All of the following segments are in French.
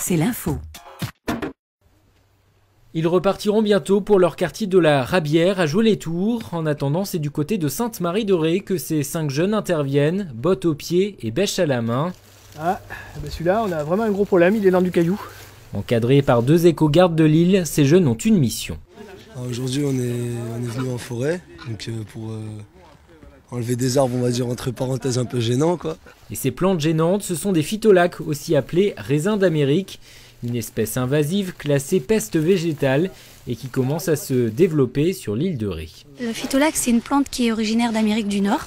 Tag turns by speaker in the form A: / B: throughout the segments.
A: c'est l'info.
B: Ils repartiront bientôt pour leur quartier de la Rabière à jouer les tours. En attendant, c'est du côté de Sainte-Marie-de-Ré que ces 5 jeunes interviennent, bottes aux pieds et bêche à la main.
C: Ah, ben celui-là, on a vraiment un gros problème, il est dans du caillou.
B: Encadrés par 2 éco-gardes de Lille, ces jeunes ont une mission.
D: Aujourd'hui, on est venu en forêt, donc pour enlever des arbres, on va dire entre parenthèses un peu gênants, quoi.
B: Et ces plantes gênantes, ce sont des phytolaques, aussi appelés raisins d'Amérique. Une espèce invasive classée peste végétale et qui commence à se développer sur l'île de Ré.
E: Le phytolaque, c'est une plante qui est originaire d'Amérique du Nord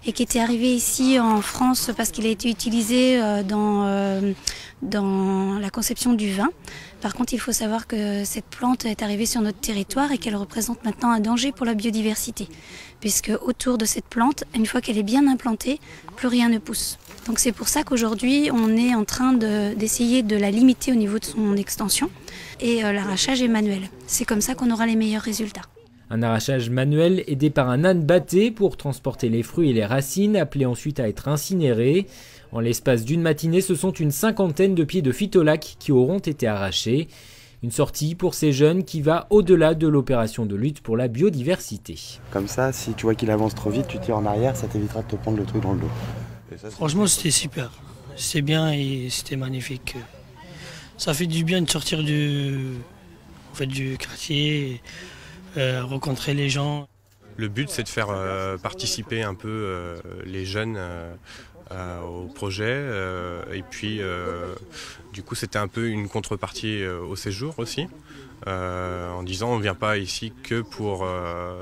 E: et qui était arrivée ici en France parce qu'il a été utilisé dans la conception du vin. Par contre, il faut savoir que cette plante est arrivée sur notre territoire et qu'elle représente maintenant un danger pour la biodiversité, puisque autour de cette plante, une fois qu'elle est bien implantée, plus rien ne pousse. Donc c'est pour ça qu'aujourd'hui, on est en train d'essayer de la limiter au niveau de son extension et l'arrachage est manuel. C'est comme ça qu'on aura les meilleurs résultats.
B: Un arrachage manuel aidé par un âne batté pour transporter les fruits et les racines, appelés ensuite à être incinérés. En l'espace d'une matinée, ce sont une 50aine de pieds de phytolaque qui auront été arrachés. Une sortie pour ces jeunes qui va au-delà de l'opération de lutte pour la biodiversité.
F: Comme ça, si tu vois qu'il avance trop vite, tu tires en arrière, ça t'évitera de te prendre le truc dans le dos.
G: Franchement, c'était super. C'était bien et c'était magnifique. Ça fait du bien de sortir du quartier, rencontrer les gens.
H: Le but, c'est de faire participer un peu les jeunes au projet. Et puis, du coup, c'était un peu une contrepartie au séjour aussi. En disant, on ne vient pas ici que pour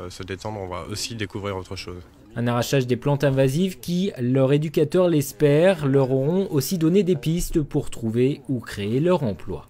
H: se détendre, on va aussi découvrir autre chose.
B: Un arrachage des plantes invasives qui, leurs éducateurs l'espèrent, leur auront aussi donné des pistes pour trouver ou créer leur emploi.